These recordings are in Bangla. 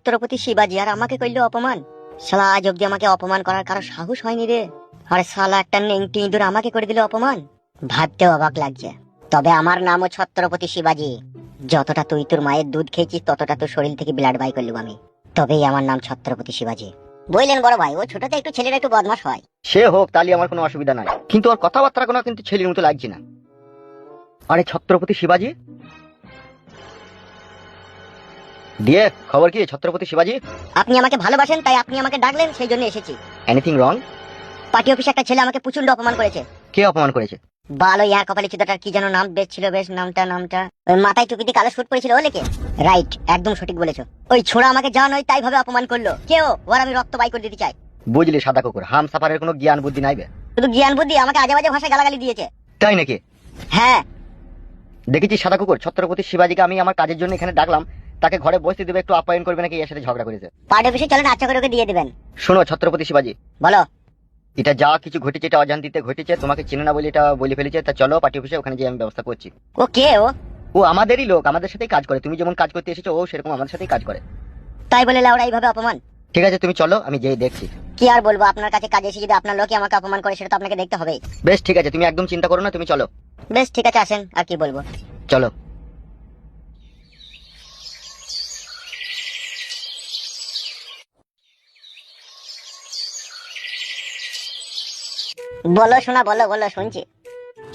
ছত্রপতি শিবাজি আর আমাকে কইলো অপমান। শালা আজ অব্দি আমাকে অপমান করার কারো সাহস হয়নি রে। আরে শালা একটা নেংটি ইঁদুর আমাকে করে দিল অপমান। ভাবতেও অবাক লাগছে। তবে আমার নামও ছত্রপতি শিবাজি। যতটা তুই তোর মায়ের দুধ খেয়েছিস ততটা তোর শরীর থেকে ব্লাড বাই করলুম আমি। তবেই আমার নাম ছত্রপতি শিবাজি। বুঝলেন বড় ভাই, ও ছোটতে একটু ছেলেরা একটু বদমাশ হয়। সে হোক, তাহলে আমার কোনো অসুবিধা নাই, কিন্তু ওর কথাবার্তা কোনো কিন্তু ছেলের মতো লাগছে না। আরে ছত্রপতি শিবাজি দিয়ে খবর কি ছত্রপতি শিবাজি? আপনি আমাকে ভালোবাসেন তাই আপনি আমাকে ডাকলেন, সেই জন্য এসেছি। Anything wrong? পার্টি অফিসে একটা ছেলে আমাকে প্রচন্ড অপমান করেছে। কে অপমান করেছে? বালো ইয়ার কপালি চুদাটার কি যেন নাম বেশ ছিল, বেশ নামটা ওই মাথায় টুপি দিয়ে কালো শুট পরেছিল, ও লেকে। রাইট, একদম সঠিক বলেছো। ওই ছোড়া আমাকে যা নয় তাই ভাবে অপমান করলো। কেউ ওর আমি রক্ত বাই করে দিতে চাই। বুঝলি সাদা কুকুর, হাম সাফারের কোনো জ্ঞান বুদ্ধি নাইবে। শুধু জ্ঞান বুদ্ধি, আমাকে আজে বাজে ভাষায় গালাগালি দিয়েছে। তাই নাকি? হ্যাঁ দেখেছি সাদা কুকুর, ছত্রপতি শিবাজিকে আমি আমার কাজের জন্য এখানে ডাকলাম, তাকে ঘরে বসতে দেবে, একটু আপ্যায়ন করবে নাকি এর সাথে ঝগড়া করেছে। পার্টি অফিসে চলেন, আচ্ছা করে ওকে দিয়ে দিবেন। শোনো ছত্রপতি শিবাজি, বলো। এটা যা কিছু ঘটেছে এটা অজান্তিতে ঘটেছে, তোমাকে চেনে না বলে এটা বলে ফেলেছে। তা চলো পার্টি অফিসে, ওখানে যে আমি ব্যবস্থা করছি। ও কে ও? ও আমাদেরই লোক, আমাদের সাথেই কাজ করে। তুমি যেমন কাজ করতে এসেছো ও সেরকম আমাদের সাথেই কাজ করে। তাই বলে লাউড়া এইভাবে অপমান? ঠিক আছে তুমি চলো, আমি যেই দেখছি। কি আর বলবো, আপনার কাছে কাজে এসে যদি আপনার লোকই আমাকে অপমান করে সেটা তো আপনাকে দেখতে হবে। বেশ ঠিক আছে, তুমি একদম চিন্তা করো না, তুমি চলো। বেশ ঠিক আছে, আসেন, আর কি বলবো। চলো। বলো শোনা, বলো বলো, শুনছি।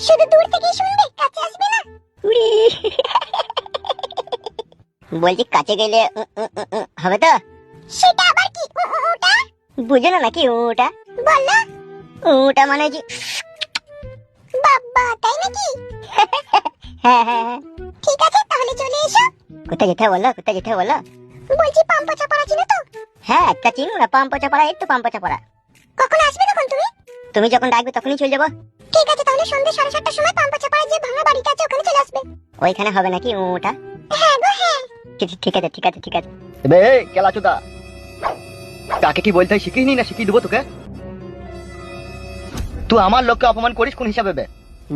শুধু দূর থেকে শুনবে, কাছে আসবে না? উড়ি বলছি কাছে গেলে হবে তো? সেটা আবার কি ওটা? বুঝো না নাকি ওটা? বলো। ওটা মানে যে বাবা, তাই নাকি? হ্যাঁ হ্যাঁ হ্যাঁ। ঠিক আছে তাহলে চলে এসো। কোথায় যেতে বলো, কোথায় যেতে বলো? বলছি পাম্পচাপাড়া চিনো তো? হ্যাঁ একটা চিনো না, পাম্পচাপাড়া, এই তো পাম্পচাপাড়া। কখন আসবে তখন তুমি? তুমি যখন ডাকবে তখনই চলে যাবো। ঠিক আছে তাহলে সন্ধ্যে 7:30টার সময় পাম্পচাপাড়ায় যে ভাঙা বাড়িটা আছে ওখানে চলে আসবে। ওইখানে হবে নাকি ওটা? হ্যাঁ গো হ্যাঁ। ঠিক আছে ঠিক আছে ঠিক আছে। এবে কেলাচোদা, কাকে কি বলতে হয় শিখিয়ে নি না, শিখিয়ে দেবো তোকে। তুই আমার লোককে অপমান করিস কোন হিসাবে বে?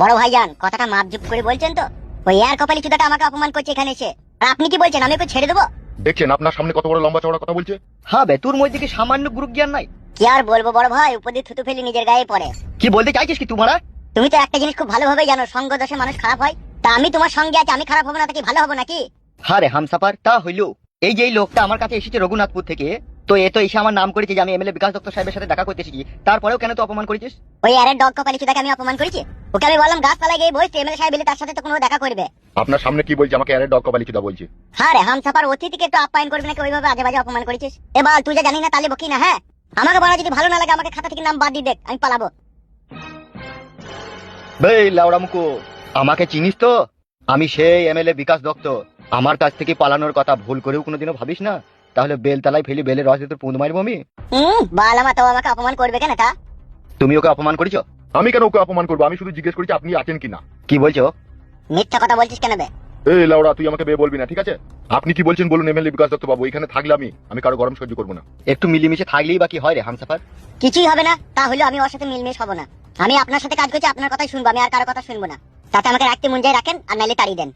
বড় ভাইজান কথাটা মাপজুপ করে বলছেন তো? ওই আর কপালি চুদাটা আমাকে অপমান করছে এখানে এসে, আর আপনি কি বলছেন আমি ওকে ছেড়ে দেবো? দেখছেন আপনার সামনে কত বড় লম্বা চওড়া কথা বলছে। হ্যাঁ বে, তোর মধ্যে কি সামান্য গুরু জ্ঞান নাই? কি আর বলবো বড় ভাই, উপদি থুতু ফেলি নিজের গায়ে পড়ে। কি বলতে চাইছিস কি তোমারা? তুমি তো একটা জিনিস খুব ভালোভাবে জানো, সঙ্গ দোষে মানুষ খারাপ হয়। তা আমি তোমার সঙ্গে আছি, আমি খারাপ হবো না, তা কি ভালো হবো নাকি? হ্যাঁ রে হামসাফার, তা হইলো এই যে এই লোকটা আমার কাছে এসেছে রঘুনাথপুর থেকে, তো এ তো এসে আমার নাম করেছে যে আমি এমএলএ বিকাশ দত্ত সাহেবের সাথে দেখা করতে এসেছি, তারপরেও কেন তো অপমান করেছিস? ওই আরে ডগ কপালি চুদাকে আমি অপমান করেছি? ওকে আমি বললাম গাছতলায় গিয়ে বসতে, এমএলএ সাহেব এলে তার সাথে তো কোনো দেখা করবে। আপনার সামনে কি বলছে, আমাকে আরে ডগ কপালি চুদা বলছে। হ্যাঁ রে হামসাফার, অতিথিকে একটু আপ্যায়ন করবি নাকি ওইভাবে আজে বাজে অপমান করেছিস? এবার তুই যা জানি না তাহলে বকি না। হ্যাঁ আমাকে বলা যদি ভালো না লাগে আমাকে খাতা থেকে নাম বাদ দিয়ে দেখ, আমি পালাবো। বেই লাউড়া মুকু, আমাকে চিনিস তো? আমি সেই এমএলএ বিকাশ দত্ত। আমার কাছ থেকে পালানোর কথা ভুল করেও কোনোদিনও ভাবিস না, তাহলে বেলতলায় ফেলি বেলের রস দিয়ে তোর পুঁদ মারবো আমি। বালামা তো আমাকে অপমান করবে কেন তা? তুমি ওকে অপমান করেছো? আমি কেন ওকে অপমান করবো? আমি শুধু জিজ্ঞেস করেছি আপনি আছেন কিনা। কি বলছো? মিথ্যা কথা বলছিস কেন বে? এই লাউড়া, তুই আমাকে বে বলবি না, ঠিক আছে? আপনি কি বলছেন বলুন। এমএলএ বিকাশ দত্ত বাবু এখানে থাকলে আমি কারো গরম সহ্য করবো না। একটু মিলিমিশে থাকলেই বাকি হয় রে হামসাফার। কিছুই হবে না, তাহলে আমি ওর সাথে মিলমিশ হবো না। আমি আপনার সাথে কাজ করছি, আপনার কথাই শুনবো, আমি আর কারো কথা শুনবো না। তাতে আমাকে রাখতে মন যায় রাখেন, আর নাইলে তাড়িয়ে দেন।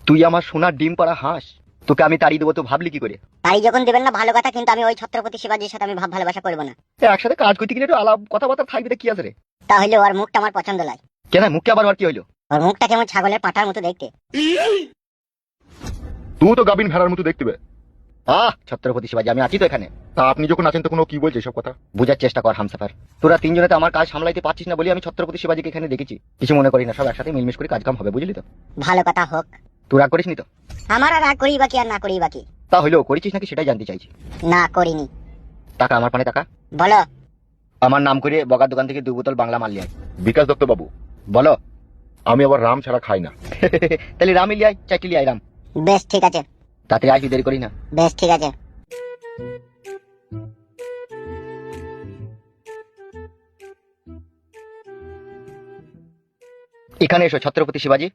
তুই আমার সোনার ডিম পাড়া হাঁস, তোকে আমি তাড়িয়ে দেবো তো ভাবলি কি করে? তাই যখন দেবেন না ভালো কথা, কিন্তু আমি ওই ছত্রপতি শিবাজির সাথে আমি ভাব ভালোবাসা করবো না। একসাথে কাজ করতে গেলে একটু আলাপ কথাবার্তা থাকবে, কি আছে রে? তাহলে ওর মুখটা আমার পছন্দ লাগে। কেন মুখে আবার কি হইলো? ওর মুখটা কেমন ছাগলের পাঁঠার মতো দেখতে। তুই তো গাবিন ভেড়ার মতো দেখতে বে। ছত্রপতি শিবাজি আমি আছি তো এখানে। তা আপনি যখন আছেন তখন ও কি বলছে সব কথা? বুঝার চেষ্টা কর হামসাফার, তোরা তিনজনে তো আমার কাজ সামলাইতে পারছিস না বলে আমি ছত্রপতি শিবাজিকে এখানে দেখেছি। কিছু মনে করি না, সব একসাথে মিলমিশ করে কাজ কাম হবে, বুঝলি তো? ভালো কথা হোক। তুই রাগ করিস নি তো? আমার আর রাগ করি বাকি আর না করি বাকি। তা হইলেও করেছিস নাকি সেটাই জানতে চাইছি। না করিনি। টাকা আমার পানে টাকা। বলো। আমার নাম করে বগার দোকান থেকে 2 বোতল বাংলা মাল লিয়াই। বিকাশ দত্ত বাবু, বলো। আমি আবার রাম ছাড়া খাই না। তাহলে রাম লিয়াই, চাইটি লিয়াই রাম। বেশ ঠিক আছে। তাতে আসবি, দেরি করি না। বেশ ঠিক আছে। এখানে এসো ছত্রপতি শিবাজি।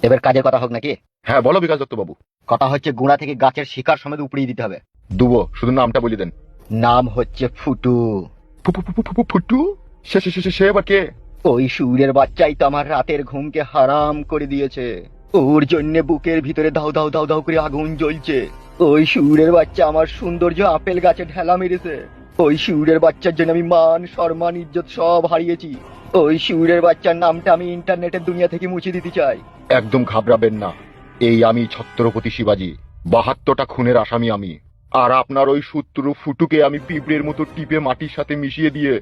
এবার কাজের কথা হোক নাকি? হ্যাঁ বলো বিকাশ দত্ত বাবু। কথা হচ্ছে গুড়া থেকে গাছের শিকার সমেত উপড়িয়ে দিতে হবে। দুবো, শুধু নামটা বলে দেন। নাম হচ্ছে ফুটু। ফুটু? সে এবার কে? ওই সুরের বাচ্চাই তো আমার রাতের ঘুমকে হারাম করে দিয়েছে। ওর জন্য বুকের ভিতরে দাউ দাউ দাউ দাউ করে আগুন জ্বলছে। ওই সুরের বাচ্চা আমার সৌন্দর্য আপেল গাছে ঢেলা মেরেছে। ওই সুরের বাচ্চার জন্য আমি মান সম্মান ইজ্জত সব হারিয়েছি। ওই সুরের বাচ্চার নামটা আমি ইন্টারনেটের দুনিয়া থেকে মুছে দিতে চাই। একদম ঘাবড়াবেন না, এই আমি ছত্রপতি শিবাজি, 72টা খুনের আসামি আমি। আর আপনার ওই শত্রু ফুটুকে আমি পিঁপড়ের মতো টিপে মাটির সাথে মিশিয়ে দিয়ে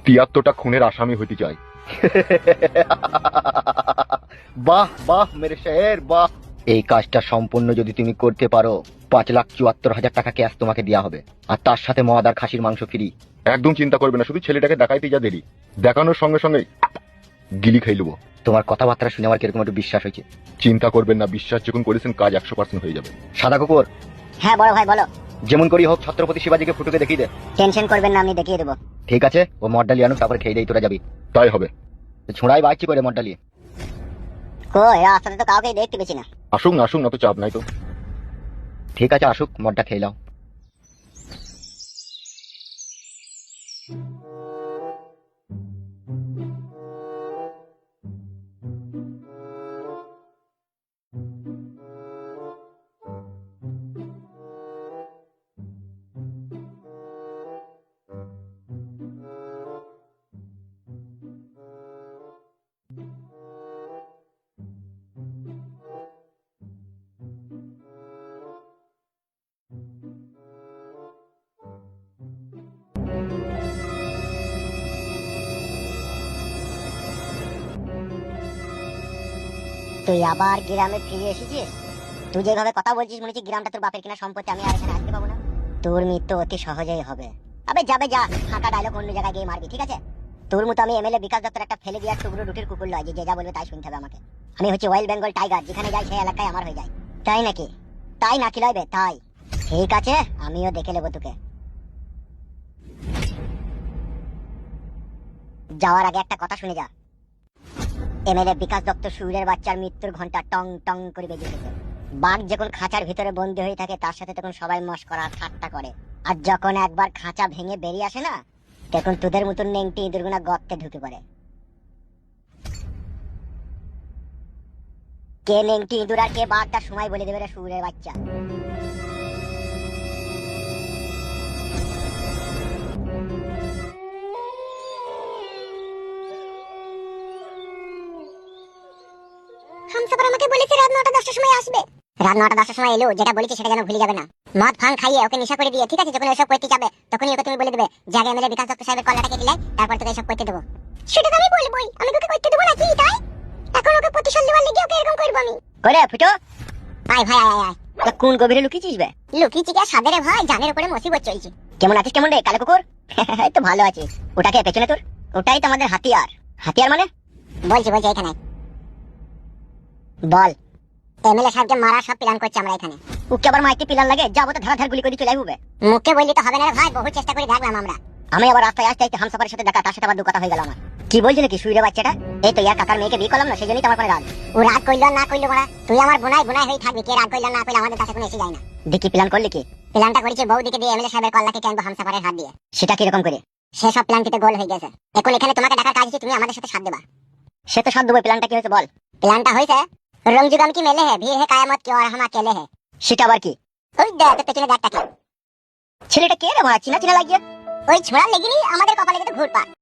73টা খুনের আসামি হতে চাই। বাহ বাহ মেরে শের বাহ। এই কাজটা সম্পূর্ণ যদি তুমি করতে পারো 5,74,000 টাকা ক্যাশ তোমাকে দেওয়া হবে, আর তার সাথে মদ আর খাসির মাংস ফ্রি। একদম চিন্তা করবে না, শুধু ছেলেটাকে দেখাইতে যা দেরি, দেখানোর সঙ্গে সঙ্গে গিলি খাই নেবো। তোমার কথাবার্তা শুনে আমার কিরকম একটু বিশ্বাস হয়েছে। চিন্তা করবেন না, বিশ্বাস যখন করেছেন কাজ 100% হয়ে যাবে। সাদা কুকুর, হ্যাঁ বড় ভাই বলো। যেমন করি হোক ছত্রপতি শিবাজিকে ফুটুকে দেখিয়ে দে। টেনশন করবেন না, আমি দেখিয়ে দেবো। ঠিক আছে, ও মদ ডালিয়ে আনুক, তারপরে খেয়ে দেই, তোরা যাবি। তাই হবে। ছোঁড়াই বাচ্চি করে মদ ডালিয়ে। কই রাস্তাতে তো কাউকে দেখতে পেছি না। আসুক না আসুক না, তো চাপ নাই তো। ঠিক আছে আসুক, মদটা খেয়ে নাও। তুই আবার গ্রামে ফিরে এসেছিস? তুই যেভাবে কথা বলছিস মনে হচ্ছে গ্রামটা তোর বাপের কিনা সম্পত্তি, আমি আর এখানে আসতে পাবো না। তোর মৃত্যু অতি সহজেই হবে। আবে যাবে যা, ফাঁকা ডায়লগ অন্য জায়গায় গিয়ে মারবি, ঠিক আছে? তোর মতো আমি এমএলএ বিকাশ দত্তর একটা ফেলে দেওয়ার টুকরো রুটির কুকুর লয় যে যা বলবে তাই শুনতে হবে আমাকে। আমি হচ্ছে ওয়েল বেঙ্গল টাইগার, যেখানে যাই সেই এলাকায় আমার হয়ে যায়। তাই নাকি? তাই নাকি লইবে? তাই ঠিক আছে, আমিও দেখে নেবো তোকে। যাওয়ার আগে একটা কথা শুনে যা। এমএলএ বিকাশ দত্ত সুরের বাচ্চার মৃত্যুর ঘন্টা টং টং করে বেজে উঠেছে। বাঘ যখন খাঁচার ভিতরে বন্দী হয়ে থাকে তার সাথে তখন সবাই মস্করা ঠাট্টা করে, আর যখন একবার খাঁচা ভেঙে বেরিয়ে আসে না, তখন তোদের মতন নেংটি ইঁদুরগুনা গর্তে ঢুকে পড়ে। কে নেংটি ইঁদুর আর কে বাঘ তার সময় বলে দেবে রে সুরের বাচ্চা। হামসাফার আমাকে বলেছে রাত 9টা 10টার সময় আসবে। রাত 9টা 10টার সময় এলো, যেটা বলেছে সেটা যেন ভুলে যাবে না। মদ ভাঙ খাইয়ে ওকে নেশা করে দিয়ে, ঠিক আছে? যখন এসব করতে যাবে তখনই ওকে তুমি বলে দেবে যে আগে এমএলএ বিকাশ দত্ত সাহেবের কল্লাটা কেটে লাই, তারপর তোকে এসব করতে দেবো। সেটা তো আমি বলবোই, আমি তোকে করতে দেবো নাকি? তাই এখন ওকে প্রতিশোধ নেওয়ার লেগে ওকে এরকম করবো আমি। করে ফুটো আয় ভাই আয় আয়। তা কোন গভীরে লুকিয়েছিস বে? লুকিয়েছি কি আর সাদরে ভাই, জানের উপরে মুসিবত চলছে। কেমন আছিস কেমন রে কালো কুকুর? এই তো ভালো আছিস। ওটাকে পেছনে তোর? ওটাই তো আমাদের হাতিয়ার। হাতিয়ার মানে? বলছি এখানে বল। এমএলএ সাহেবকে মারার সব প্ল্যান করছি আমরা এখানে। ওকে আবার মাইতে প্ল্যান লাগে, যাবো তো ধার গুলি করে চলে আসবে। মুখে বললি তো হবে না রে ভাই, বহু চেষ্টা করে দেখলাম আমরা। আমি আবার রাস্তায় আসতে আসতে হামসাফারের সাথে দেখা, তার সাথে আবার দু কথা হয়ে গেল আমার। কি বলছিস নাকি সুইরে বাচ্চাটা? এই তো ইয়ার কাকার মেয়েকে বিয়ে করলাম না, সেই জন্যই তো আমার কোনো রাগ। ও রাগ করলো না করলো মারা, তুই আমার বোনাই হয়ে থাকবি। কে রাগ করলো না করলো আমাদের কাছে কোনো এসে যায় না। দেখি প্ল্যান করলি কি? প্ল্যানটা করেছি বৌদিকে দিয়ে এমএলএ সাহেবের কল্লাকে টানবো হামসাফারের হাত দিয়ে। সেটা কিরকম করে? সেসব প্ল্যান কিন্তু গোল হয়ে গেছে। এখন এখানে তোমাকে ডাকার কাজ হচ্ছে তুমি আমাদের সাথে সাথ দেবা। সে তো সাথ দেবো। প্ল্যানটা কি হয়েছে বল? প্ল্যানটা হয়েছে রংजुगम की मेले है, भीड़ है कायमत की और हम अकेले हैं। সেটা আবার কি? ওই দেখ পেছনে দেখটা কি? ছেলেটা কে রে ভাই, চিনা চিনা লাগিয়ে? ওই ছোড়া লেগিনি আমাদের কপালে কিন্তু ঘুরপা।